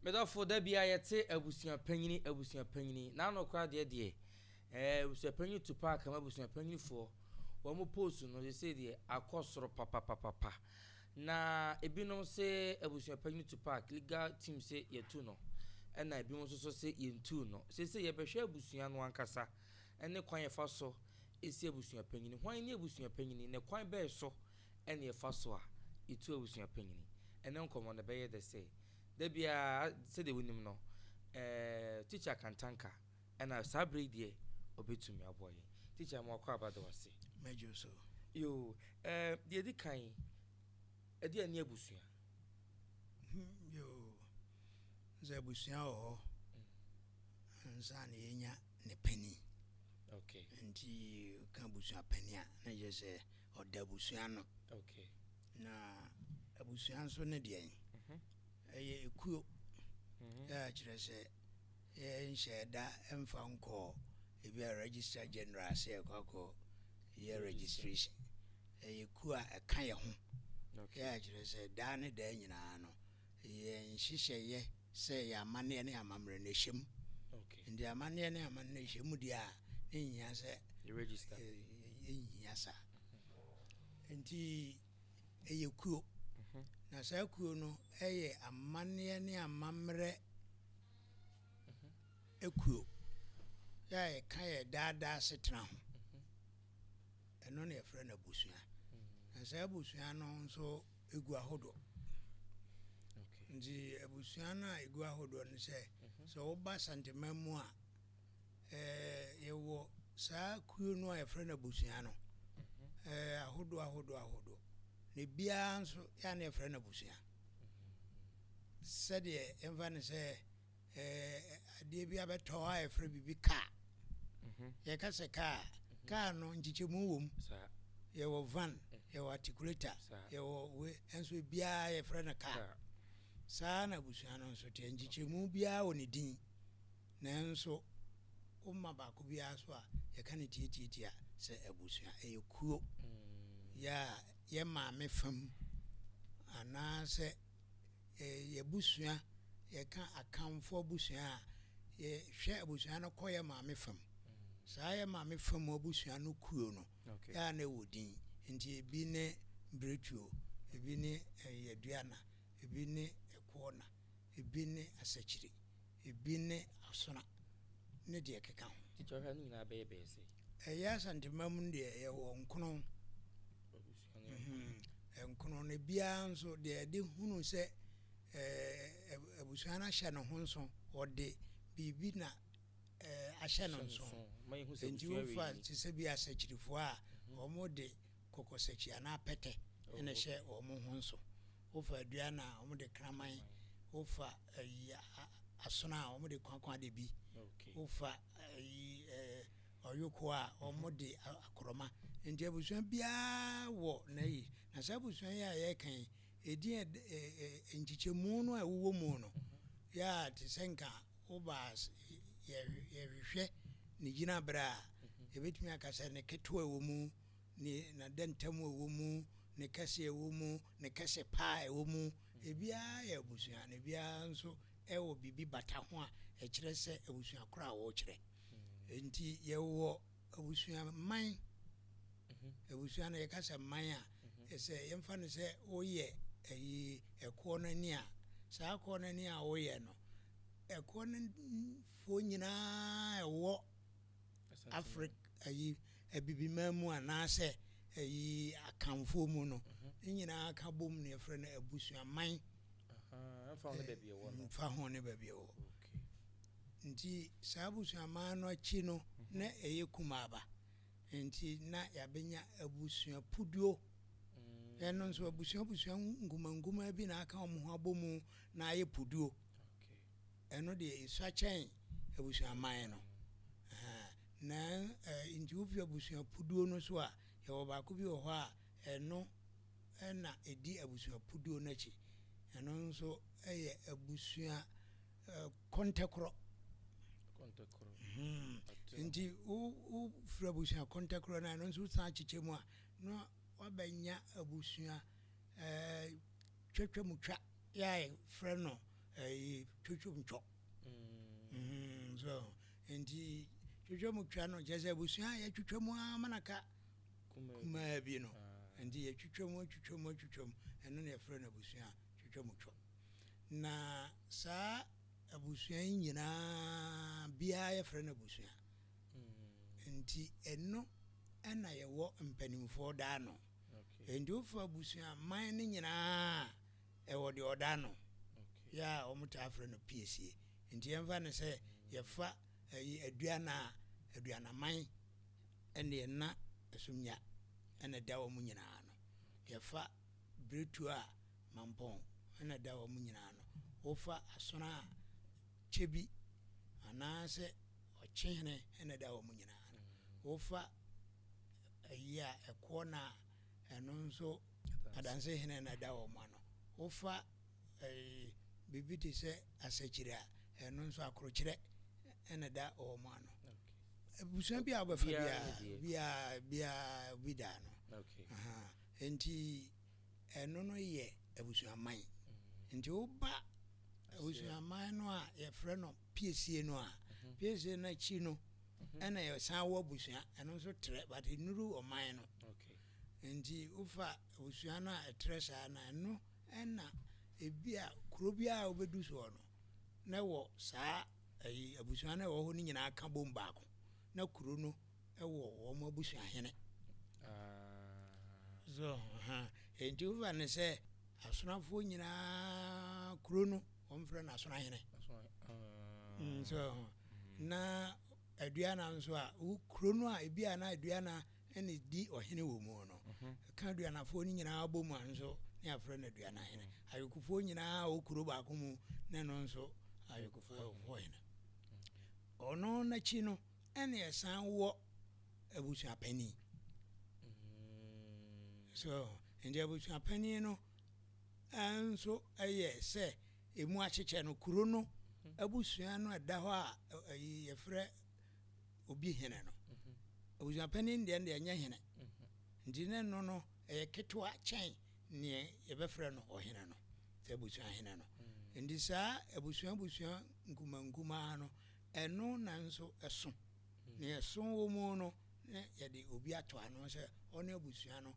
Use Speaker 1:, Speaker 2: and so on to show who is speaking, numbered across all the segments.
Speaker 1: Medafo da bia yɛte abusua panyini na no kra de abusua panyini to park ma abusua panyini fo wɔn mo post no they say de akɔsoro papa na ebinom se abusua panyini to park legal team say yɛtu no ɛna ebinom nso say yɛntu no say yɛbɛhwɛ abusua no ankasa ɛne kwan yɛfa so esi abusua panyini hwan ne abusua panyini ne kwan bɛɛ so ɛne yɛfa so a yɛtu abusua panyini ɛne nkɔmɔ no bɛyɛ de say da bia say de wonim no teacher kantanka ɛna sabre die obetumi aboye teacher mo akɔ abada wase
Speaker 2: mejo so
Speaker 1: yo de di kan de ani abusua
Speaker 2: yo ze abusua o nsa na yenya ne pani
Speaker 1: okay
Speaker 2: nti ka abusua pani a na je se oda abusua no
Speaker 1: okay
Speaker 2: na abusua nso ne de eye ekuo ya kire se ye nsheda emfa nko ebi a register general say kwako ye registration ekuo a eka ye ho ya kire se da ne da nyina no ye nhihye ye se ya amane ne amamre na hyem
Speaker 1: okay
Speaker 2: ndi amane ne amane na hyem di a nya se
Speaker 1: you register
Speaker 2: nya sa nti ekuo na sa kuo no eye amane ne amamre ekuo ya e kan ye dada setena ho eno na efre na busua na sa busua no nso egu ahodo
Speaker 1: okay
Speaker 2: nji abusua na egu ahodo no se so oba santemamu a yewo sa kuo no a efre na busua no ahodo ne bia nso ya na efre na busua sede emfa ne se ade bia beto a efre bibi ka ye ka se ka no njichemu wom ye wo van ye wo articulator ye wo we enso bia ye efre na ka sa na busua no nso te njichemu bia woni din na enso umma ba ko bia so a ye ka ne tietia se abusua kuo ya ye ma me fam ana se ye busua ye ka akamfo busua ye hwe abusua no koye ma me fam sa ye ma me fam abusua no kuo no ya na wodin nti ebi ne bretuo ebi ne yaduana ebi ne ekona ebi ne asachiri ebi ne asona ne de keka ho
Speaker 1: teacher ha ni na bebe say
Speaker 2: ya santimam de ye wo nkono nkono ne bia nso de hunu se abusua na hye no ho nso ode bibi na ahye no nso enti ufa tise bia asachirifo a omo de kokosachi ana apete ene hye omo ho nso ufa dua na omo de kraman ufa asona omo de kwankwan de bi ufa oyoko a omo de akroma enti abusua bia wo na yi na sabusua ya ye kan edi nchichemu no a wo mu no ya tisenka obas ye hwehwe ni gina bra ebetumi akasa ne keto ewo mu ni na dentam ewo mu ne kase ewo mu ne kase pa ewo mu ebia ya abusua ne bia nso ewo bibi bata ho a kire se abusua kora wo kire enti ye wo abusua man abusua na ye kasa man a ese yemfa ne se oye eko na ni a sa ko na ni a oye no eko na fo nyina ewo Africa abibimamu anase akamfo mu no nyina aka bom ne efre na abusua man
Speaker 1: fa ho ne baabi ewo no
Speaker 2: fa ho ne baabi ewo nti sa abusua man no achi no na kumaba nti na yabenya abusua puduo eno nso abusua nguma bi na aka omo ho abomu na aye puduo eno de isachen abusua man no na nti ofi abusua puduo no so a ye oba ko bi ho a eno na edi abusua puduo na chi eno nso eye abusua kontekro nti o fra abusua kontekro na eno nso sa chichemu a no wabanya abusua twetwemutwa ya frɛ no twotwom so nti twotwom twa no kyerɛ sɛ abusua a yɛtwotwam amanaka kumaa bi no nti yɛtwotwam ɛno na yɛfrɛ no abusua twotwam twɔ na saa abusua yi nyinaa biara yɛfrɛ no abusua nti ɛno ɛna yɛwɔ mpanimfoɔ daa no nti wofa abusua man no nyinaa ɛwɔ deɛ ɔda no yɛ a ɔmotaa frɛ no PSA nti yɛmfa no sɛ yɛfa aduanaman ɛne ɛna ɛsomnya ɛna da wɔ mu nyinaa no yɛfa Beretu a Mampɔn ɛna da wɔ mu nyinaa no wofa Asono a Kyɛbi anaasɛ Ɔkyehene ɛna da wɔ mu nyinaa no wofa ayi a ɛkɔɔ na ɛno nso Adansehene na da wɔ mu ano wofa biribi te sɛ Asakyire a ɛno nso Akorokyerɛ ɛna da wɔ mu ano abusua bi a wobɛfa biaa bi da no nti ɛno no yɛ abusuaman nti woba abusuaman no a yɛfrɛ no PSA no a PSA no akyi no ɛna yɛsan wɔ abusua ɛno nso trɛ but nnuru ɔman no nti wofa abusua no a ɛtrɛ saa na ɛno ɛna ebi a kuro biara wobɛdu soɔ no na wɔ saa abusua no ɛwɔ hɔ no nyinaa ka bom baako na kuro no ɛwɔ wɔn abusuahene so nti wofa ne sɛ asonafoɔ nyinaa kuro no wɔmfrɛ no asonahene so na aduana nso a wo kuro no a ebi a na aduana ɛne di ɔhene wɔ mu no ka aduanafoɔ no nyinaa bɔ mu a nso ne afrɛ no aduanahene ayokofoɔ nyinaa wɔ kuro baako mu ne no nso ayokofoɔ hene ɔno n'akyi no ɛne ɛsan wɔ abusuapanin so nti abusuapanin no nso ɛyɛ sɛ emu akyekyɛ no kuro no abusua no ɛda hɔ a yɛfrɛ obi hene no abusuapanin deɛ ɛnyɛ hene nti ne no ɛyɛ ketewa kyɛn neɛ yɛbɛfrɛ no ɔhene no sɛ abusuahene no nti saa abusua nkumaa no ɛno na nso ɛso na yɛso wɔ mu no na yɛde obi ato ano sɛ ɔne abusua no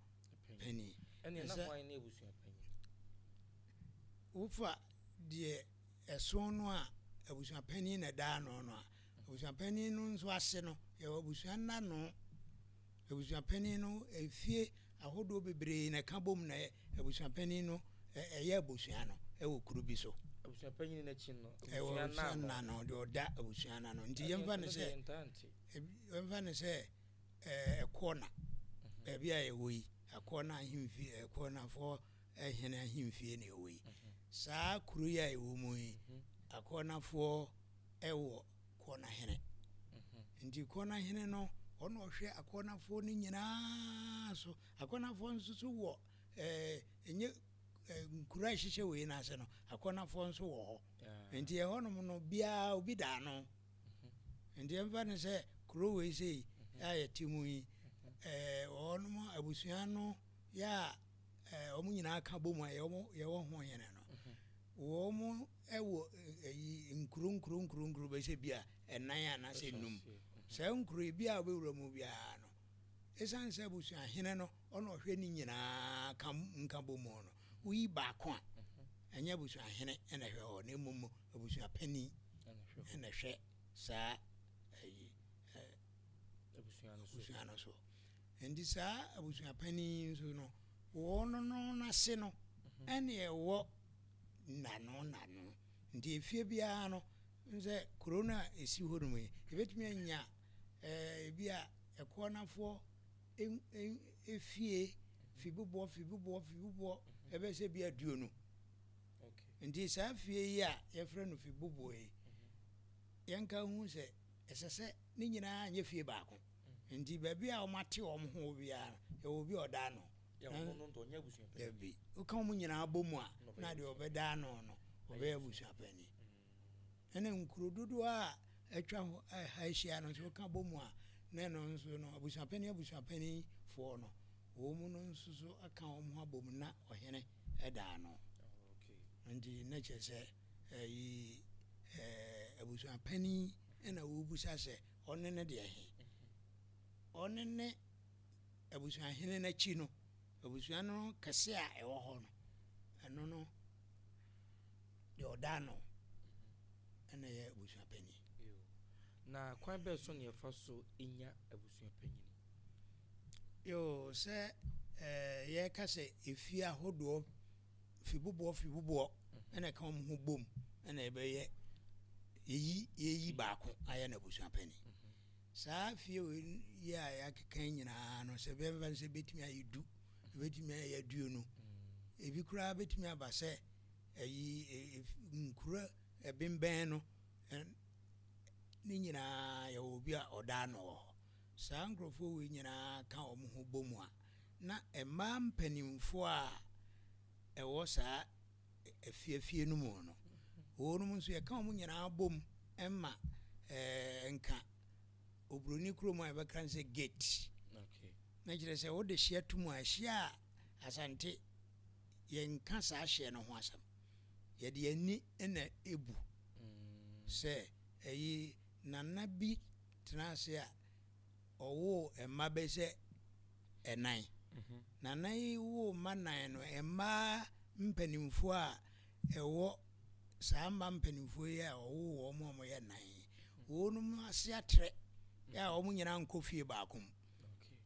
Speaker 2: panin wofa deɛ ɛso no a abusua panin na daa no a abusua panin no nso ase no yɛwɔ abusua nnano abusua panin no efie ahodoɔ bebree na ka bom na abusua panin no ɛyɛ abusua no ɛwɔ kuro bi so
Speaker 1: abusua panin n'akyi no
Speaker 2: abusua nnano deɛ ɔda abusua nnano nti yɛmfa ne sɛ ɛkɔɔ na baabi a yɛwɔ yi akɔɔ na ahemfie ɛkɔɔ nafoɔ ɛhene ahemfie na yɛwɔ yi saa kuro yi a yɛwɔ mu yi akɔɔnafoɔ ɛwɔ kɔɔnahene nti kɔɔnahene no ɔno ɔhwɛ akɔɔnafoɔ no nyinaa so akɔɔnafoɔ nso so wɔ ɛnyɛ nkuro a ɛhyehyɛ wei no ase no akɔɔnafoɔ nso wɔ hɔ nti ɛhɔnom no biara obi daa no nti ɛmfa no sɛ kuro wei sei a yɛte mu yi ɔnom abusua no yɛ a ɔmo nyinaa ka bɔ mu a yɛwɔ ho hene no wɔn ɛwɔ nkuro bɛsɛ bi a ɛnan anaasɛ num saa nkuro yi bi a wɔbɛwura mu biara no ɛsiane sɛ abusuahene no ɔna ɔhwɛ ne nyinaa nka bɔ mu no woyi baako a ɛnyɛ abusuahene ɛna hwɛ hɔ na mmom abusuapanin ɛna hwɛ saa abusua no so nti saa abusuapanin nso no wɔn no n'ase no ɛna ɛwɔ nano nti efie biara no nsɛ kuro no a esi hɔ nom yi ebetumi anya ebi a ɛkɔɔnafoɔ efie fi bobɔ ɛbɛsɛ bi aduonu nti saa fie yi a yɛfrɛ no fi bobɔ yi yɛnka hu sɛ ɛsɛ sɛ ne nyinaa nyɛ fie baako nti baabi a wɔate wɔn ho biara yɛwɔ bi ɔda no bi woka wɔn nyinaa bɔ mu a na deɛ ɔbɛda no no ɔbɛyɛ abusuapanin ɛna nkuro dodoɔ a atwa ho ahyia no nso woka bɔ mu a na ɛno nso no abusuapanin foɔ no wɔn mu no nso so aka wɔn ho abɔ mu na ɔhene ɛda no nti na kyerɛ sɛ abusua pani na wobusa sɛ ɔne ne deɛ he ɔne ne abusua hene n'akyi no abusua no kɛse a ɛwɔ hɔ no ɛno no deɛ ɔda no ɛna yɛ abusua pani.
Speaker 1: Na kwan bɛɛ so ne yɛfa so ɛnya abusua panyin
Speaker 2: sɛ yɛka sɛ ɛfie ahodoɔ fiboboɔ ɛna ka wɔn ho bom ɛna ɛbɛyɛ yɛyi baako ayɛ no abusua pani. Saa fie yi a yɛakeka nyinaa no sɛ bɛmfa sɛ bɛtumi ayɛ du bɛtumi ayɛ aduonu ebi koraa bɛtumi aba sɛ nkura ɛbɛnbɛn no ne nyinaa yɛwɔ obi a ɔda no wɔ hɔ. Saa nkurɔfoɔ wei nyinaa ka wɔn ho bom a na mmaa mpanimfoɔ a ɛwɔ saa afiafie no mu no wɔnom nso yɛka wɔn nyinaa bom ɛma nka oburoni kurom a yɛbɛka sɛ gate na kyerɛ sɛ wode hyia to mu a hyia a asante yɛnka saa hyɛ no ho asɛm yɛde ani na ɛbu sɛ nana bi tena ase a ɔwoo mma bɛsɛ ɛnan nana yi woo mma nan no mmaa mpanimfoɔ a ɛwɔ saa mma mpanimfoɔ yi a ɔwoo wɔn a wɔyɛ nan wɔnom ase atrɛ yɛ a wɔn nyinaa nkɔ fie baako mu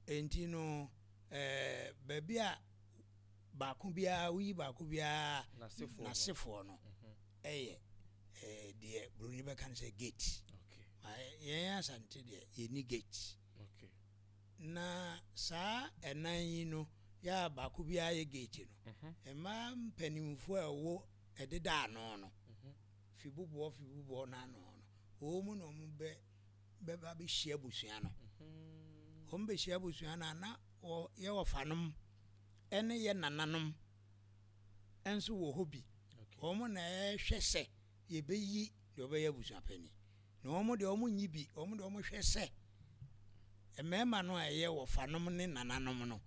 Speaker 2: enti no baabi a baako biara woyi baako biara n'asefoɔ no ɛyɛ deɛ buroni bɛka no sɛ gate yɛn asante deɛ yɛni gate na saa ɛnan yi no yɛ a baako biara yɛ gate no mmaa mpanimfoɔ a ɛwɔ ɛdeda ano no fiboboɔ n'ano no wɔn mu na wɔn bɛba bɛhyia abusua no wɔn bɛhyia abusua no a na yɛwɔ fanom ɛne yɛ nananom nso wɔ hɔ bi wɔn na ɛhwɛ sɛ yɛbɛyi deɛ ɔbɛyɛ abusua pani na wɔn deɛ wɔn nyi bi wɔn deɛ wɔn hwɛ sɛ mmarima no a ɛyɛ wɔ fanom ne nananom no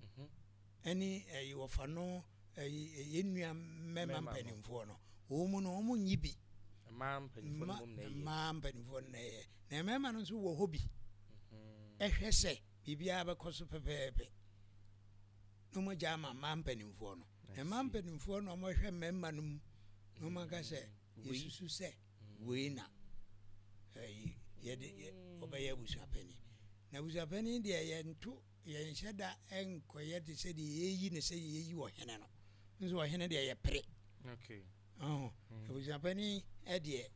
Speaker 2: ɛne wɔ fanom yɛnnua mmarima mpanimfoɔ no wɔn no wɔn nyi bi mmaa mpanimfoɔ no na ɛyɛ na mmarima no nso wɔ hɔ bi ɛhwɛ sɛ biribiara bɛkɔ so pɛpɛɛpɛ na wɔn agya ama mmaa mpanimfoɔ no na mmaa mpanimfoɔ no wɔn hwɛ mmarima no mu na wɔn aka sɛ yɛsusu sɛ wei na yɛde ɔbɛyɛ abusua pani na abusua pani deɛ yɛnhyɛ da nkɔyɛ te sɛ deɛ yɛyi ne sɛ yɛyi wɔ hene no nso wɔ hene deɛ yɛpere abusua pani deɛ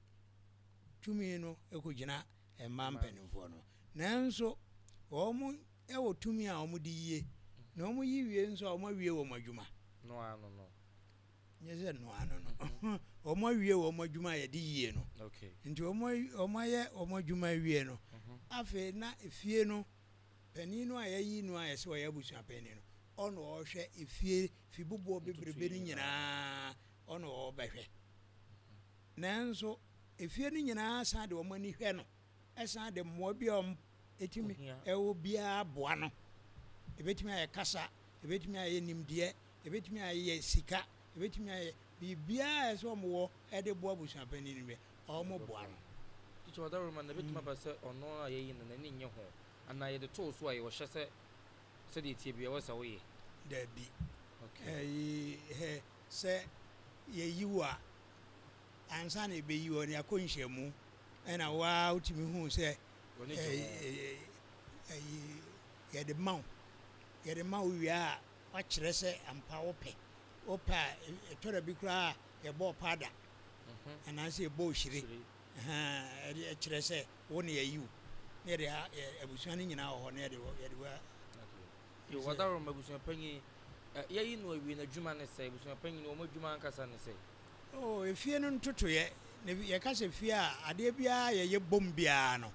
Speaker 2: tumi no ɛkɔgyina mmaa mpanimfoɔ no nanso wɔn ɛwɔ tumi a wɔn de yie na wɔn yi wie nso a wɔn awie wɔn adwuma nyɛ sɛ noa no wɔn awie wɔn adwuma a yɛde yie no nti wɔn ayɛ wɔn adwuma awie no afei na efie no panin no a yɛyi no a yɛsɛ ɔyɛ abusua panin no ɔno ɔhwɛ efie fiboboɔ bebrebe no nyinaa ɔno ɔbɛhwɛ nanso efie no nyinaa san de wɔn ani hwɛ no ɛsan de mmoa bi a wɔn etimi ɛwɔ biara boa no ebetumi ayɛ kasa ebetumi ayɛ nimdeɛ ebetumi ayɛ sika ebetumi ayɛ biribiara ɛsɛ wɔn wɔ ɛde boa abusua panin no bɛ wɔn boa no.
Speaker 1: Teacher Wadaroma na betuma ba sɛ ɔno a yɛyi no n'ani nyɛ ho ana yɛde too so a yɛwɔhyɛ sɛ sɛdeɛ tie bi ɛwɔ sɛ woyɛ
Speaker 2: dabi sɛ yɛyi wo a ansa na ɛbɛyi wɔ ne akɔ nhyiamu ɛna waa wotumi hu sɛ yɛde ma wo wie a wakyerɛ sɛ ampa wopɛ a ɛtɔra bi koraa a yɛbɔ ɔpa da anaasɛ yɛbɔ ohyire ɛde kyerɛ sɛ wo ne yɛyi wo na yɛde abusua no nyinaa wɔ hɔ na yɛde
Speaker 1: Wadaroma abusua panyin yɛyi no awie n'adwuma ne sɛ abusua panyin wɔn adwuma ankasa ne sɛ
Speaker 2: efie no ntotoyɛ na yɛka sɛ fie a adeɛ biara yɛyɛ bom biara no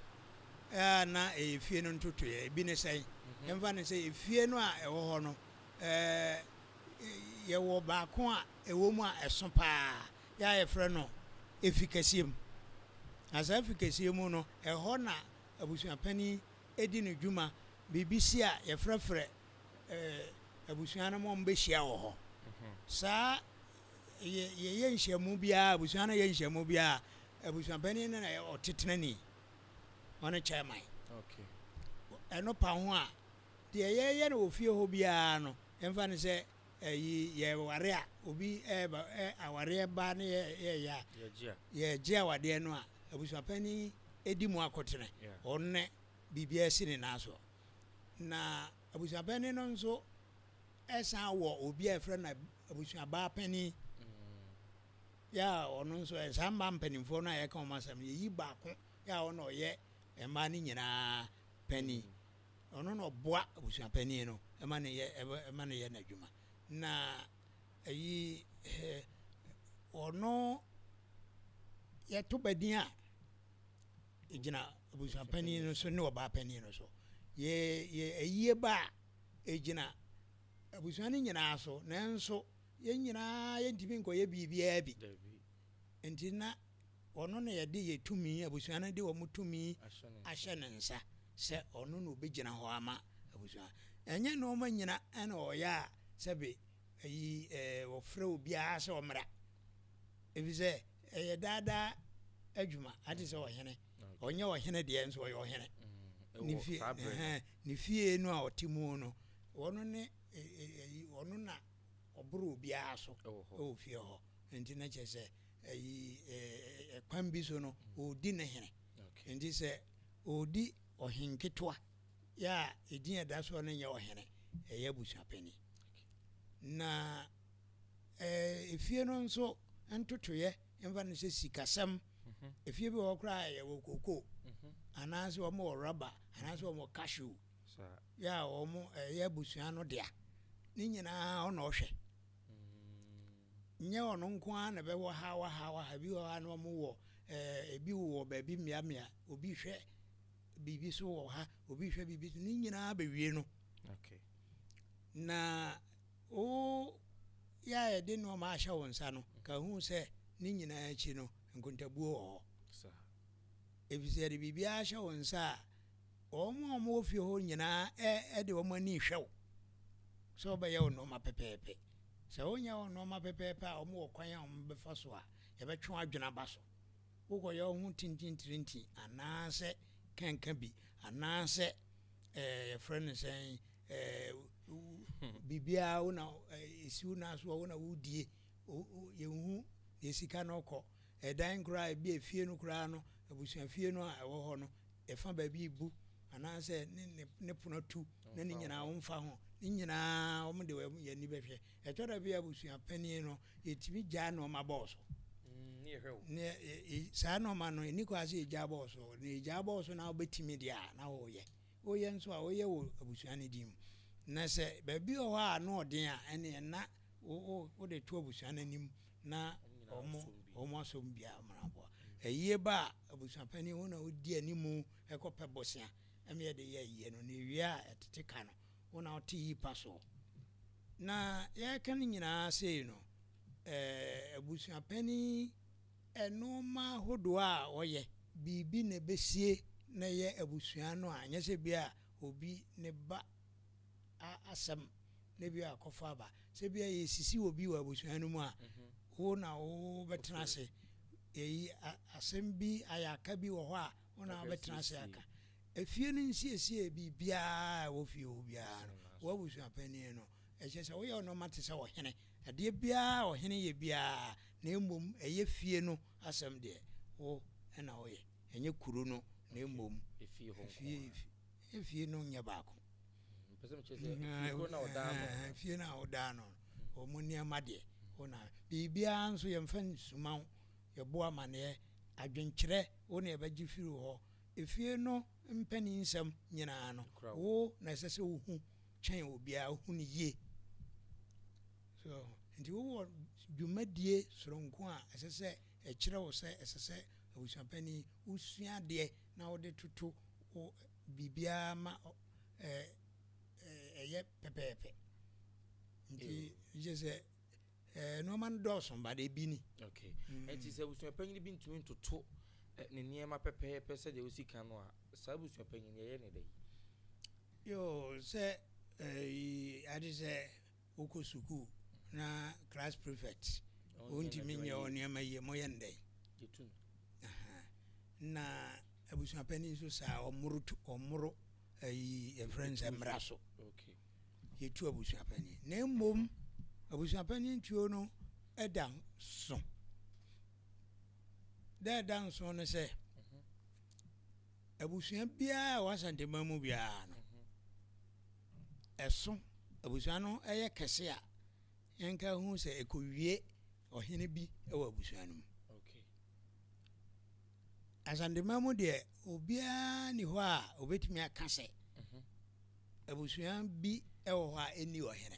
Speaker 2: na ɛyɛ fie no ntotoyɛ ebi ne sɛn yɛmfa ne sɛ efie no a ɛwɔ hɔ no yɛwɔ baako a ɛwɔ mu a ɛso paa yɛafrɛ no efi kɛseɛ mu na saa efi kɛseɛ mu no ɛhɔ na abusua panyin edi ne dwuma biribi si a yɛfrɛfrɛ abusua no mo mbɛhyia wɔ hɔ saa ye nhyiamu bia abusua no ye nhyiamu bia abusua pani no na otetena ni ɔne chairman
Speaker 1: okay
Speaker 2: ɛno pa ho a deɛ yɛyɛ no ofie hɔ biara no ɛmfa no sɛ yɛ ware a obi aware ba ne yɛ a yɛgye awadeɛ no a abusua pani edi mu akɔtene ɔne biribiara si ne nan so na abusua pani no nso ɛsan wɔ obi a ɛfrɛ na abusua baa pani ya ɔno nso ɛsan mma mpanimfoɔ no a yɛka wɔn asɛm yɛyi baako ya ɔno ɔyɛ mmaa no nyinaa pani ɔno na ɔboa abusua pani no ɛma no yɛ n'adwuma na ɔno yɛto badin a ɛgyina abusua pani no so ne ɔbaa pani no so ayie ba a ɛgyina abusua no nyinaa so nanso yɛn nyinaa yɛntumi nkɔyɛ biribiara bi nti na ɔno na yɛde yɛ tumi abusua no de wɔn tumi ahyɛ ne nsa sɛ ɔno na obɛgyina hɔ ama abusua ɛnyɛ nneɛma nyina ɛna ɔyɛ a sɛbe wɔfrɛ obiara sɛ ɔmmra ɛfisɛ ɛyɛ daadaa adwuma ate sɛ ɔhene ɔnyɛ ɔhene deɛ nso ɔyɛ ɔhene ne fie no a ɔte mu no ɔno na ɔboro obiara so ɛwɔ fie hɔ nti na kyerɛ sɛ kwan bi so no ɔdi ne hene nti sɛ ɔdi ɔhenketewa yɛ a ɛdin ɛda soɔ no nyɛ ɔhene ɛyɛ abusua pani na efie no nso ntotoyɛ ɛmfa no sɛ sikasɛm efie bi wɔ koraa yɛwɔ koko anaasɛ wɔn wɔ rɔba anaasɛ wɔn wɔ cashew yɛ a wɔn ɛyɛ abusua no dea ne nyinaa ɔna ɔhwɛ nyɛ ɔno nko ara na bɛwɔ ha bi wɔ ha na wɔn wɔ ebi wɔ baabi mmeammea obi hwɛ biribi so wɔ ha obi hwɛ biribi so ne nyinaa bɛwie no na yɛ a yɛde nneɛma ahyɛ wɔn nsa no ka hu sɛ ne nyinaa akyi no nkontabuo wɔ hɔ ɛfisɛ yɛde biribiara hyɛ wɔn nsa a wɔn a wɔwɔ fie hɔ nyinaa ɛde wɔn ani hwɛ wo sɛ wɔbɛyɛ wo nneɛma pɛpɛɛpɛ sɛ wonyɛ wo nneɛma pɛpɛɛpɛ a wɔn wɔ kwan a wɔn bɛfa so a yɛbɛtwe adwene aba so wokɔyɛ wo ho tintintirinti anaasɛ kanka bi anaasɛ yɛfrɛ no sɛn biribiara wo na ɛsi wo na so wo na wodie yɛhu na sika no kɔ ɛdan koraa ebi efie no koraa no abusua fie no a ɛwɔ hɔ no ɛfa baabi bu anaasɛ ne pono tu na ne nyinaa wɔmfa ho ne nyinaa wɔn de yɛni bɛhwɛ ɛtɔ da bi abusua panyin no yɛtumi gyaa nneɛma bɔɔso saa nneɛma no ɛni kɔ ase yɛgyaa bɔɔso na yɛgyaa bɔɔso na wobɛtumi deɛ a na wɔyɛ nso a wɔyɛ wɔ abusua no dim na sɛ baabi wɔ hɔ a na ɔden a ɛne ɛna wode to abusua no anim na wɔn asom biara mmaraboa ɛyie ba a abusua panyin wo na wodi animu ɛkɔpɛ bɔsea ɛmi yɛde yɛ yie no na ewie a ɛtete ka no wo na ɔte yi pa so na yɛka no nyinaa sei no abusua panyin ɛnoma ahodoɔ a ɔyɛ biribi na ɛbɛsie na yɛ abusua no a nyɛ sɛ bi a obi ne ba asɛm na bi a akɔfa aba sɛ bi a yɛsisi wɔ bi wɔ abusua no mu a wo na wo bɛtena ase yɛyi asɛm bi ayaka bi wɔ hɔ a wo na wobɛtena ase aka efie no nsiesie biribiara wɔ fie hɔ biara no wɔ abusua panyin no ɛkyɛ sɛ woyɛ ɔnɔma te sɛ ɔhene adeɛ biara ɔhene yɛ biara na mmom ɛyɛ fie no asɛm deɛ wo ɛna ɔyɛ ɛnyɛ kuro no na mmom efie no nyɛ baako fie no a wodaa no ɔmo nneɛma deɛ wona biribiara nso yɛmfa nsuma yɛboa amaneɛ adwenkyerɛ wo na yɛbɛgye firi hɔ efie no mpani nsɛm nyinaa no wo na ɛsɛ sɛ wohu kyɛn obiara wohu no yie so nti wowɔ dwumadie soronko a ɛsɛ sɛ ɛkyerɛ wo sɛ ɛsɛ sɛ abusua panyin wosua adeɛ na wode toto biribiara ma ɛyɛ pɛpɛɛpɛ nti gye sɛ nneɛma no dɔɔso mba de bi ni
Speaker 1: nti sɛ abusua panyin bi ntumi ntoto ne nneɛma pɛpɛɛpɛ sɛ deɛ wosi ka no a saa abusua panyin yɛyɛ ne dɛ
Speaker 2: yo sɛ ade sɛ wokɔ sukuu na class prefect wontimi nyɛ ɔnneɛma yie moyɛ ndɛn na abusuapani nso saa ɔmmoro ayi yɛfrɛ no sɛ mmara so yɛtu abusuapani na mmom abusuapani ntuo no ɛda so da ɛda nso no sɛ abusua biara a wasantema mu biara no ɛso abusua no ɛyɛ kɛse a yɛnka hu sɛ ɛkɔwie ɔhene bi ɛwɔ abusua no mu asantema mu deɛ obiara ni hɔ a obɛtumi aka sɛ abusua bi ɛwɔ hɔ a ɛnni ɔhene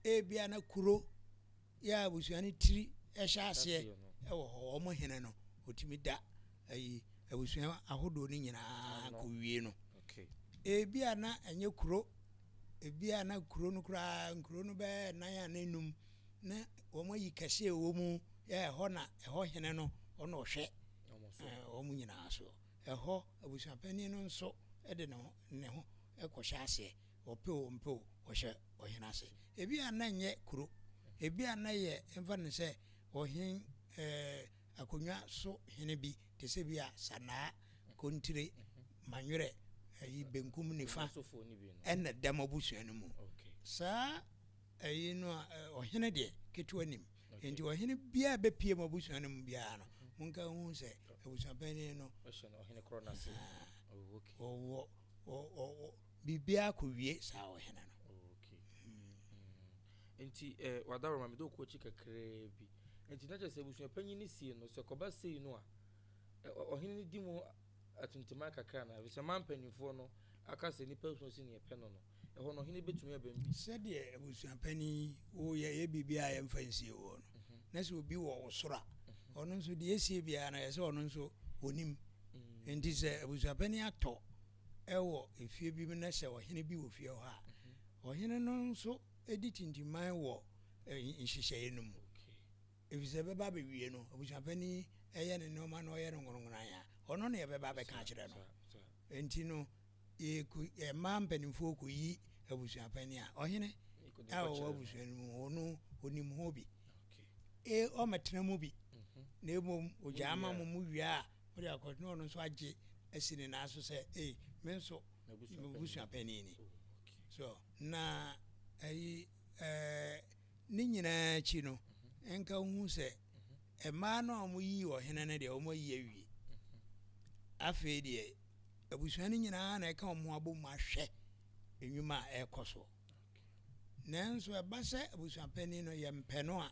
Speaker 2: ebia na kuro yɛ abusua no tiri ɛhyɛ aseɛ ɛwɔ hɔ ɔmo hene no otumi da ayi abusua ahodoɔ no nyinaa kɔwie no ebia na ɛnyɛ kuro ebia na kuro no koraa nkuro no bɛɛ nan a n'enum na ɔmo ayi kɛse ɛwɔ mu yɛ ɛhɔ na ɛhɔ hene no ɔno ɔhwɛ ɔmo nyinaa so ɛhɔ abusuapani no nso ɛde ne ho ɛkɔhyɛ aseɛ ɔpɛ o mpɛ o ɔhyɛ ɔhene ase ebi a na nyɛ kuro ebi a na yɛ mfa no sɛ ɔhen akonnwa so hene bi te sɛ bi a sanaa kontire manwerɛ ayi benkum nifa ɛna dɛm abusua no mu saa ayi no a ɔhene deɛ ketewa nim nti ɔhene biara bɛpie mu abusua no mu biara no monka hu sɛ abusuapani no ɔwɔ biribiara kɔwie saa ɔhene no
Speaker 1: nti wadaroma mede wokɔ akyi kakraa bi nti na kyerɛ sɛ abusuapanyin no sie no sɛ kɔba sei no a ɔhene no di mu atontoma kakra na sɛ ma mpanimfoɔ no aka sɛ nnipa so si ne yɛpɛ no no ɛhɔ no ɔhene bɛtumi aba bi
Speaker 2: sɛdeɛ abusuapani woyɛ biribiara yɛmfa nsie wɔ no na sɛ obi wɔ wo soro a ɔno nso deɛ ɛsie biara no yɛ sɛ ɔno nso ɔnim nti sɛ abusuapani atɔ ɛwɔ efie bi mu na sɛ ɔhene bi wɔ fie hɔ a ɔhene no nso ɛdi tintiman wɔ nhyehyɛeɛ no mu ɛfisɛ bɛba abɛwie no abusuapani ɛyɛ ne nneɔma na ɔyɛ no ngonongonan a ɔno ne yɛbɛba bɛka kyerɛ no nti no ɛma mpanimfoɔ kɔyi abusuapani a ɔhene a ɔwɔ abusua no mu ɔno ɔnim ho bi ɔmɛtena mu bi na mmom ogya ama mo wie a wode akɔtena ɔno nso agye asi ne naa so sɛ me nso abusuapani ni so na ayi ne nyinaa akyi no ɛnka hu sɛ ɛmaa no a ɔmoyi ɔhene no deɛ ɔmo ayi awie afei deɛ abusua no nyinaa na ɛka ɔmo abɔ mu ahwɛ nnwuma a ɛkɔ so nanso ɛba sɛ abusuapani no yɛmpɛ no a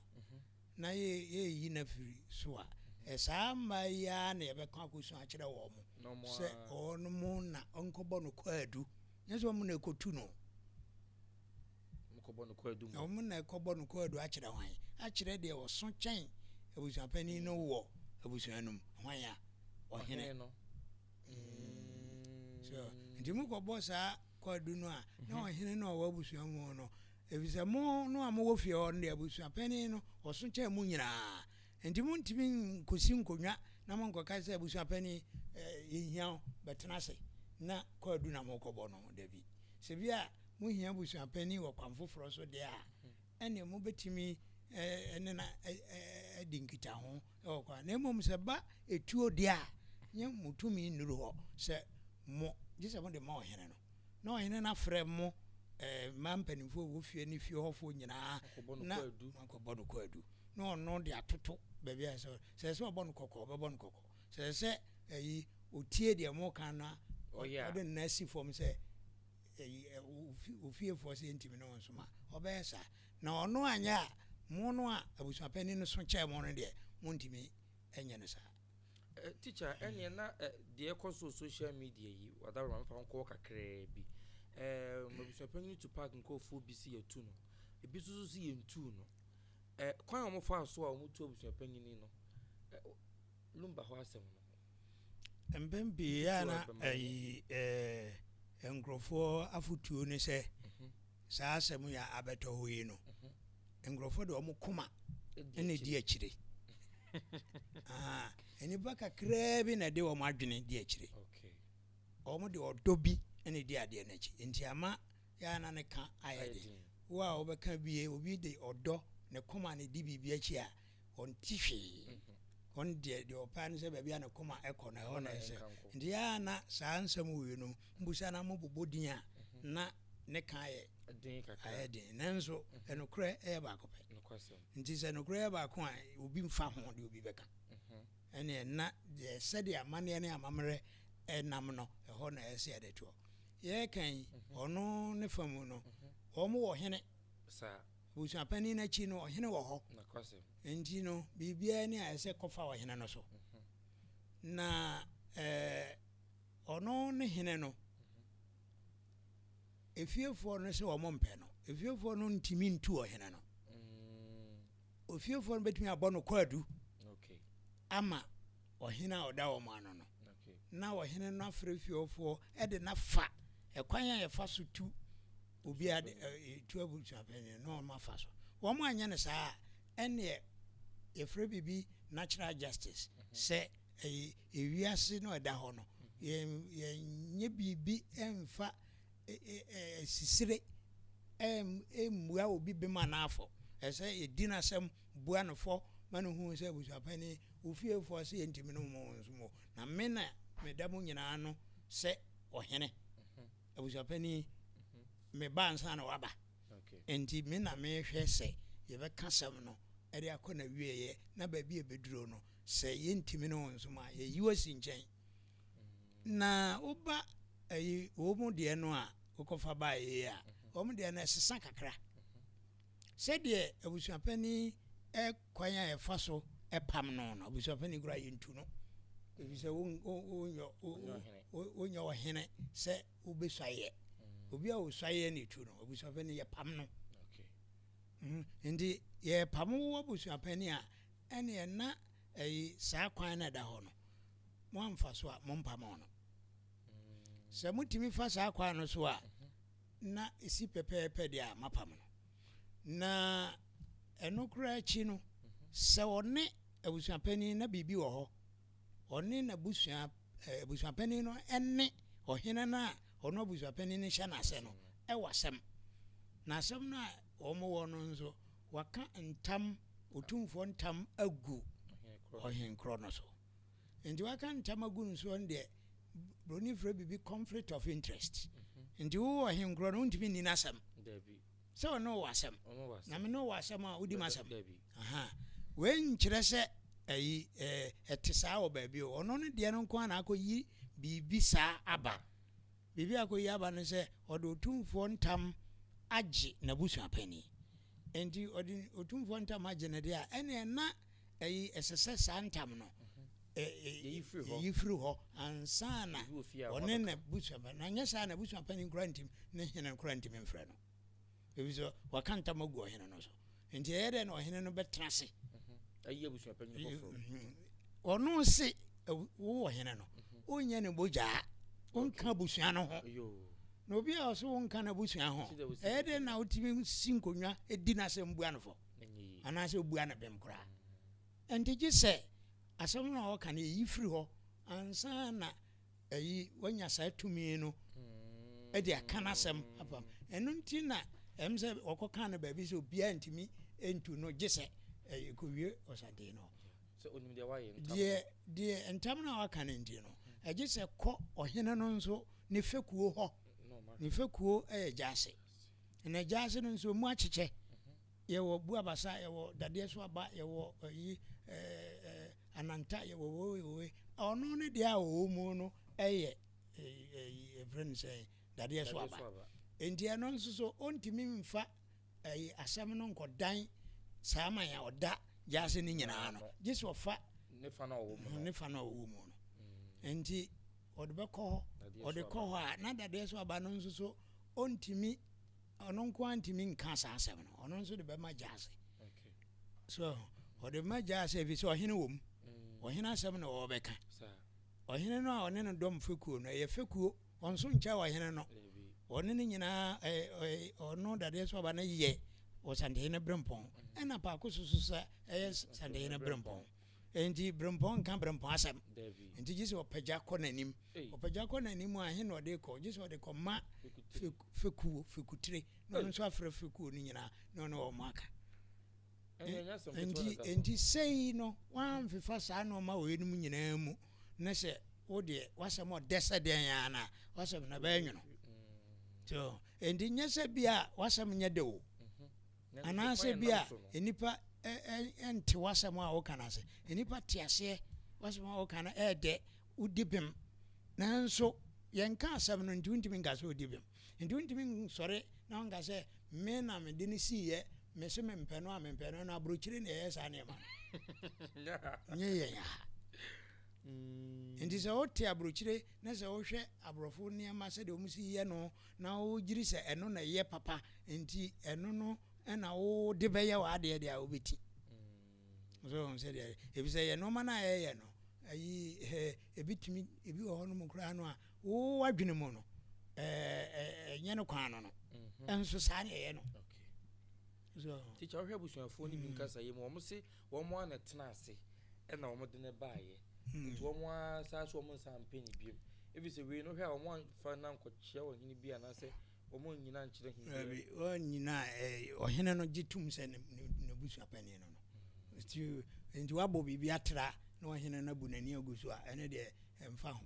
Speaker 2: na yɛyi no afiri so a saa mmaa yi ara na yɛbɛka akɔsua akyerɛ wɔ mo sɛ ɔno mo na ɔnkɔbɔ no kwaadu nyɛ sɛ ɔmo na ɛkɔtu no ɔmo na ɛkɔbɔ no kwaadu akyerɛ hwan akyerɛ deɛ ɔso kyɛn abusuapani no wɔ abusua no mu hwan a ɔhene no so nti mokɔbɔ saa kwaadu no a na ɔhene no a ɔwɔ abusua mu no ɛfisɛ mo no a mowɔ fie hɔ no deɛ abusuapani no ɔso kyɛn mu nyinaa nti montimi nkɔsi nkonnwa na monkɔka sɛ abusuapani yɛhia bɛtena ase na kwaadu na mokɔbɔ no dabi sɛ bi a mohia abusuapani wɔ kwan foforɔ so deɛ a ɛne mobɛtumi ɛne na adi nkitaho ɛwɔ kwa na mmom sɛ ba ɛtuo deɛ a nyɛ motumi nnuru hɔ sɛ mo gye sɛ mode ma ɔhene no na ɔhene no afrɛ mo ma mpanimfoɔ wɔ fie ne fie hɔfoɔ nyinaa na akɔbɔ no kwaadu na ɔno de atoto baabi a sɛ sɛ ɔbɔ no kɔkɔɔ ɔbɛbɔ no kɔkɔɔ sɛ ayi otie deɛ moka no a ɔde nna asi fam sɛ ofiefoɔ sɛ ntimi ne wo nsoma ɔbɛyɛ saa na ɔno anyɛ a mo no a abusuapani no so kyɛɛ mo no deɛ montimi ɛnyɛ no saa
Speaker 1: teacher ɛneɛ na deɛ ɛkɔ so social media yi wadaroma mfa nkɔɔ kakraa bi abusuapani to park nkɔɔfoɔ bi si yɛtu no ebi nso so yɛntu no kwan a wɔfa so a wɔtu abusuapani no lumba hɔ asɛm
Speaker 2: no mpɛn pii a na nkurɔfoɔ afotuo ne sɛ saa asɛm yɛ abɛtɔ hɔ yi no nkurɔfoɔ de ɔmo koma ɛna di akyire nnipa kakraa bi na de ɔmo adwene di akyire ɔmo de ɔdɔ bi ɛna di adeɛ n'akyi nti ama yɛ ana ne ka ayɛ de wo a wɔbɛka bie obi de ɔdɔ ne koma ne di biribi akyi a ɔnte hwee ɔn deɛ ɔpɛ no sɛ baabi a ne koma ɛkɔ na ɛhɔ na ɛsɛ nti yɛa na saa nsɛm wei no mbusa na mobobɔ din a na ne ka ayɛ den nanso ɛnokorɛ ɛyɛ baako pɛ nti sɛ nokorɛ yɛ baako a obi mfa ho de obi bɛka ɛne na sɛdeɛ amanneɛ ne amammerɛ ɛnam no ɛhɔ na ɛsɛ yɛde toɔ yɛkan ɔno ne fa mu no ɔmo wɔ hene busuapani no akyi no ɔhene wɔ hɔ nti no biribiara ne a ɛsɛ kɔfa ɔhene no so na ɔno ne hene no efiefoɔ no sɛ ɔmo mpɛ no efiefoɔ no ntimi ntu ɔhene no ofiefoɔ no bɛtumi abɔ no kwaadu ama ɔhene a ɔda wɔ mu ano no na ɔhene no afrɛ fiefoɔ ɛde na fa ɛkwan a yɛfa so tu obi a tu abusuapani na ɔmo afa so wɔn anyɛ no saa ɛneɛ yɛfrɛ bibi natural justice sɛ ewiase no ɛda hɔ no yɛnyɛ biribi ɛmfa sisire ɛmmua obi bema n'afɔ ɛsɛ yɛdi n'asɛm bua no fɔ ma no hu sɛ abusuapani ofiefoɔ sɛ yɛntimi no mo nso mo na me na meda mo nyinaa no sɛ ɔhene abusuapani me ba nsa na waba enti me na mehwɛ sɛ yɛbɛka sɛm no ɛde akɔ na wieɛ na baabi ɛbɛduro no sɛ yɛntimi no nso ma yɛyi wasi nkyɛn na woba wɔ mu deɛ no a wokɔfa baa yie a wɔ mu deɛ no ɛsesa kakra sɛdeɛ abusuapani kwan a yɛfa so ɛpam no no abusuapani kora yɛntu no ɛfisɛ wonyɛ ɔhene sɛ wobɛsuayɛ obi a wosuayɛ ne tu no abusuapani yɛpam no nti yɛpam wo abusuapani a ɛneɛ na saa kwan no ɛda hɔ no moamfa so a mompam no sɛ motumi fa saa kwan no so a na ɛsi pɛpɛɛpɛ deɛ a mapam no na ɛno koraa akyi no sɛ ɔne abusuapani na biribi wɔ hɔ ɔne na abusuapani no ɛne ɔhene no a ɔno abusuapani no hyɛ n'asɛ no ɛwɔ asɛm na asɛm no a ɔmowɔ no nso waka ntam otumfoɔ ntam agu ɔhenkorɔ no so nti waka ntam agu no so deɛ broni frɛ biribi conflict of interest nti wowɔ ɔhenkorɔ no wontumi nni n'asɛm sɛ ɔne wɔ asɛm na me ne wɔ asɛm a wodi m'asɛm wenkyerɛ sɛ ɛte saa wɔ baabi o ɔno no deɛ no nko a na akɔyi biribi saa aba biribi akɔyi aba no sɛ ɔde otumfoɔ ntam agye n'abusuapani enti ɔde otumfoɔ ntam agye no deɛ a ɛneɛ na ɛsɛ sɛ saa ntam no yɛyi firi hɔ ansa na ɔne n'abusuapani na nyɛ saa n'abusuapani nkora ntim ne hene nkora ntim mfrɛ no ɛfisɛ waka ntam agu ɔhene no so nti ɛyɛ dɛ na ɔhene no bɛtena se ɔno se wowɔ hene no wonyɛ ne bogyaa wonka abusua no ho na obi a ɔso wonka no abusua ho ɛyɛ dɛ na wotumi si nkonnwa ɛdi n'asɛm bua no fɔ anaasɛ wobua no bɛm koraa ɛnti gye sɛ asɛm no a wɔka no yɛyi firi hɔ ansa na wanya saa tumi no ɛde aka n'asɛm apam ɛno nti na ɛm sɛ wɔkɔka no baabi sɛ obiaa ntumi ɛntu no gye sɛ kɔwie ɔsante no deɛ ntam no a waka no nti no ɛgye sɛ kɔ ɔhene no nso ne fɛkuo hɔ ne fɛkuo ɛyɛ gyaase na gyaase no nso mu akyekyɛ yɛwɔ buabasa yɛwɔ dadeɛ so aba yɛwɔ ananta yɛwɔ wowe ɔno ne deɛ a wɔwɔ mu no ɛyɛ ɛfrɛ no sɛ dadeɛ so aba enti ɛno nso so ɔntumi mfa asɛm no nkɔdan saa man a ɔda gyaase no nyinaa no gye sɛ ɔfa ne fa no a ɔwɔ mu no enti ɔde bɛkɔ hɔ ɔde kɔ hɔ a na dadeɛ so aba no nso so ɔntumi ɔno nko a ntumi nka saa asɛm no ɔno nso de bɛma gyaase so ɔde ma gyaase ɛfiri sɛ ɔhene wɔ mu ɔhene asɛm na ɔbɛka ɔhene no a ɔne no dɔm fɛkuo no ɛyɛ fɛkuo ɔnso nkyɛ ɔhene no ɔne no nyinaa ɔno dadeɛ so aba no yɛ ɔsantehene berempɔn ɛna paako soso sɛ ɛyɛ santehene berempɔn enti berempɔn nka berempɔn asɛm enti gye sɛ ɔpagya kɔ n'anim ɔpagya kɔ n'anim a he na ɔde kɔ gye sɛ ɔde kɔma fɛkutire na ɔno nso afrɛ fɛkuo no nyinaa na ɔne ɔmo aka enti sei no wan fifa saa no ma we num nyinaa mu na se wo de wasem o desa den ana wasem na ba nwono so enti nyese bia wasem nya de wo ana se bia enipa enti wasem a wo kana se enipa tiase wasem a wo kana de udibem nanso yenka asem no nti untimi ngase udibem nti untimi sore na ngase me na me de ni siye me se me mpeno a me mpeno na abrochire na yesa na ma nye ya nti se o te abrochire na se o hwe abrofo ne ma se de o musi ye no na o giri se eno na ye papa nti eno no na o de be ye wa de de a obeti so on se de e bi se ye no ma na ye no ayi ebitimi ebi wo no mu kra no a wo adwene mu no nye no kwan no enso sa na ye no so
Speaker 1: teacher hwe busuafo ni bi nkasa ye mo se wo mo na tena ase e na wo de ne baaye nti wo mo sa so mo nsa mpeni biem e bi se we no hwe wo mo fa na nkɔkye wo hini bi ana se wo mo nyina nkyere hini
Speaker 2: o nyina ohene no gitum se ne busuapani no nti wabo bibi atra na ohene na bunani agusu a ene de emfa ho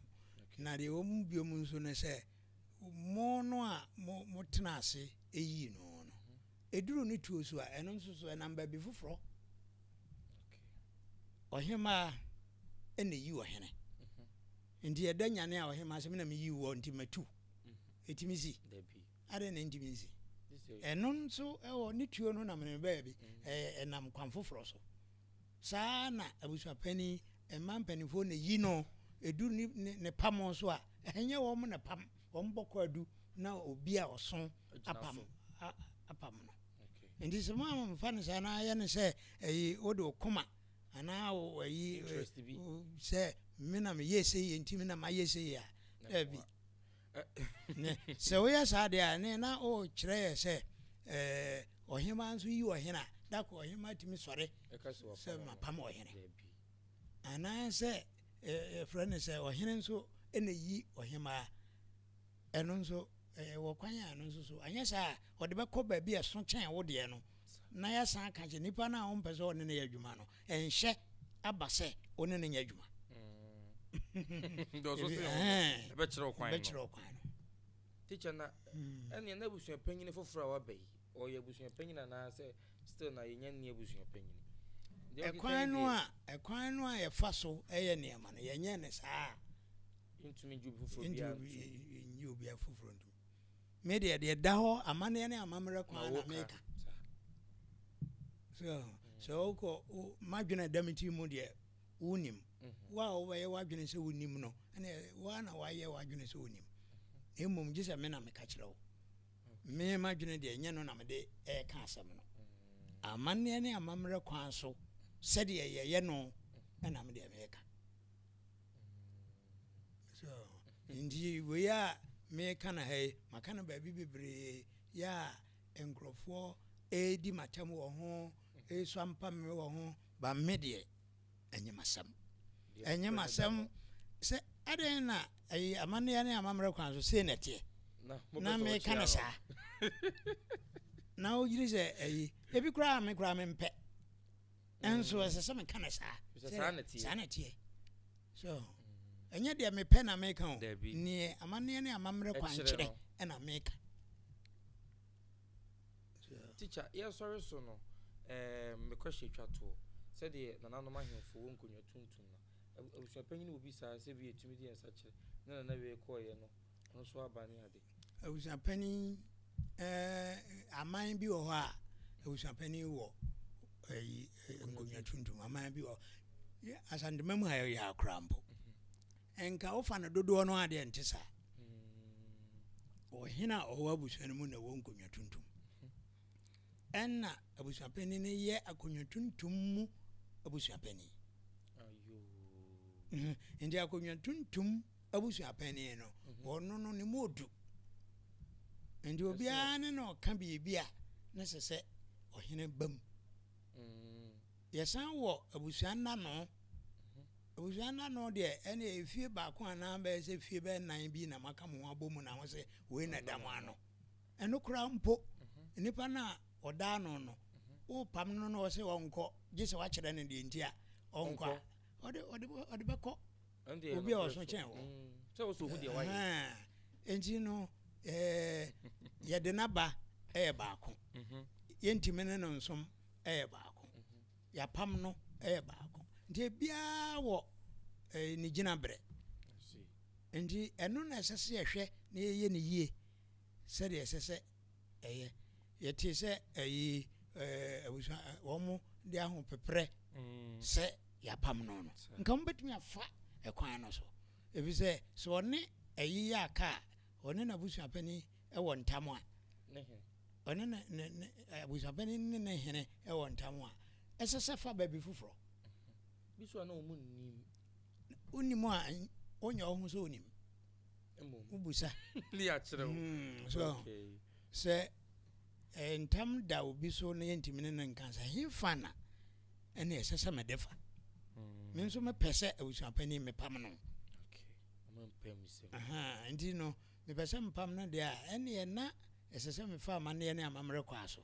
Speaker 2: na de wo mu biom nso ne se mo no a mo tena ase eyi no eduru ni tuo so a eno nso so namba bi foforo ohema ene yi ohene ndi eda nyane a ohema asem na me yi wo nti matu etimisi ade na ntimisi eno nso ewo ni tuo no na me ba bi enam kwan foforo so saa na abusuapani emampanifo na yi no eduru ni ne pam so a enye wo mo na pam wo mbokọ adu na obi a oso apam no ndi se ma mfa ne sa na ya ne se wo de okoma ana wo yi se me na me yese yi nti me na ma yese ya bi ne se wo ya sa de a ne na o kire ye se ohima nso yi ohina da ko ohima timi sore se ma pam ohina ana se friend se ohina nso ene yi ohima eno nso wo kwanya no nso so anya sa o de be ko ba bi eso chen wo de no na ya san ka je nipa na o mpese o ne ne yadwuma no enhye abase o ne ne yadwuma
Speaker 1: do so se be kire okwan no teacher na ene na busuan panyine foforo wa bai o ye busuan panyine na se still na yenya ne busuan panyine
Speaker 2: ekwan no a ye fa so eye ne ma no yenya ne saa
Speaker 1: intumi ju foforo bia
Speaker 2: nyi obi afoforo ntu me de da ho amane ne amamre kwan na meka so ko madwena damiti mu de unim wa o ye wadwene se unim no ene wa na wa ye wadwene se unim emom gisa me na me ka kire wo me madwene de enye no na me de ka asem no amane ne amamre kwan so se de ye no na me de meka so ndi we ya me kana hay makana ba bi bebre ya enkrofo edi matam wo ho eswampa me wo ho ba medie enyemasam se aden na ai amane ya ne amamre kwan so se netie na me kana sa na o yiri se ai ebi kura me mpe enso se me kana sa sa netie so enye de me pe na me kan ni amane ne amamre kwan kire na me ka
Speaker 1: teacher yes sorry so no me question twato said the nananom ahemfo wonkonwa tuntum na abusuapanyin obi sa se bi etumi di ensa kire na we ko ye no so abane ade
Speaker 2: abusuapanyin aman bi wo ho a abusuapanyin wo nkonwa tuntum aman bi wo asandemamu ha ya akrambo enka ofa na dodo no ade ntisa ohina owa abusuan mu na wonkonwa tuntum enna abusuapani ne ye akonwa tuntum mu abusuapani ayo ndi akonwa tuntum abusuapani no ono no ne modu ndi obi ane no ka bibia na sese ohene bam yesan wo abusuan na no abusuan na no de ene efie ba ko ana ba se fie ba nan bi na maka mo abomu na ho se we na dam ano eno kura mpo nipa na oda no wo pam no no se onko gise wa kyerɛ ne de ntia onko ode bɛkɔ obi a ɔso kyɛn wo
Speaker 1: sɛ wo so hu de wayɛ
Speaker 2: enti no yɛde naba ɛyɛ baako yɛntimi ne no nsom ɛyɛ baako yɛapam no ɛyɛ baako nti biara wɔ ne gyina berɛ nti ɛno na ɛsɛ sɛ yɛhwɛ na yɛyɛ ne yie sɛdeɛ ɛsɛ sɛ ɛyɛ yɛte sɛ ɛyi abusua wɔn de ahopeprɛ sɛ yɛapam no no nka mobɛtumi afa ɛkwan no so ɛfiri sɛ sɛ ɔne ɛyi yɛ aka a ɔne n'abusuapani ɛwɔ ntam a ɔne abusuapani ne ne hene ɛwɔ ntam a ɛsɛ sɛ fa baabi foforɔ
Speaker 1: bi so na ɔmo nnim
Speaker 2: wonim a wonya wo ho sɛ wonim wobusa
Speaker 1: li akyerɛ wo
Speaker 2: so sɛ ntam da obi so na yɛntimi ne no nka sɛ hefa na ɛne ɛsɛ sɛ mede fa me nso mepɛ sɛ abusuapani mepam no nti no mepɛ sɛ mpam no deɛ a ɛneɛ na ɛsɛ sɛ mefa amanneɛ ne amammerɛ kɔa so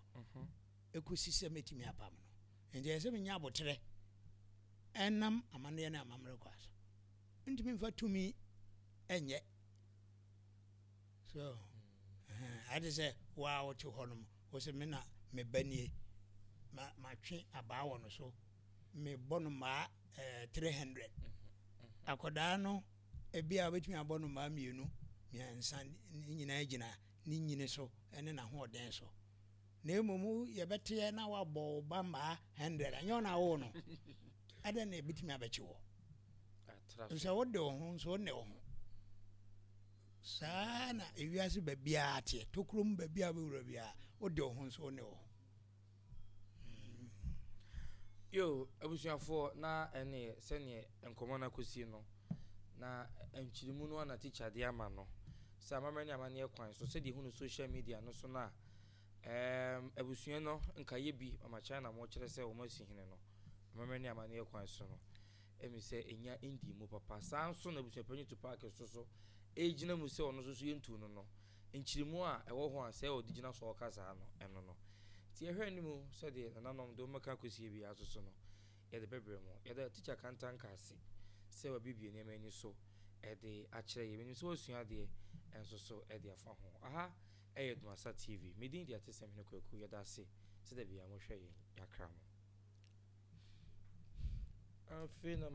Speaker 2: ɛkɔsi sɛ mɛtumi apam no nti ɛsɛ menya aboterɛ ɛnam amanneɛ ne amammerɛ kɔa so ntumi mfa tumi ɛnyɛ so ade sɛ waa wote hɔ nom wo sɛ me na meba nie matwe abaa wɔ no so mebɔ no maa 300 akɔdaa no ebi a wobɛtumi abɔ no maa mmienu mmiɛnsa ne nyinaa gyina ne nyini so ɛne n'ahoɔden so na mmom yɛbɛteɛ na wabɔ wo ba maa 100 anyɛ wo na awo no ɛdɛn na ɛbɛtumi abɛkye wɔ sɛ wode wo ho nso wone wo ho saa na ewiase baabiaa teɛ tokurom baabiaa bɛwura biaa wode wo ho nso wone wo ho
Speaker 1: yo abusuafoɔ na ɛne sɛneɛ nkɔmmɔ no akɔsie no na nkyirimu no ana teacher de ama no sɛ amammerɛ ne amanneɛ kwan so sɛdeɛ hu no social media no so no a abusua no nkayɛ bi ɔmakyerɛ na mɔkyerɛ sɛ wɔn asi hene no amammerɛ ne amanneɛ kwan so no ɛmi sɛ ɛnya ndi mu papa saa nso na abusua panyin to park so ɛgyina mu sɛ ɔno nso yɛntu no no nkyirimu a ɛwɔ ho a sɛ ɔde gyina so ɔka saa no ɛno no nti yɛhwɛ ne mu sɛdeɛ nananom de wɔmmɛka akɔsie bi aso so no yɛde bɛbrɛ mu yɛde teacher kantanka ase sɛ wabibie nneɛma ani so ɛde akyerɛ yɛ menim sɛ wɔasua adeɛ ɛnso so ɛde afa ho aha ɛyɛ Dumasa TV medin de ate sɛm hene kwaku yɛda ase sɛ da bia mohwɛ yɛn yɛakra mo afei na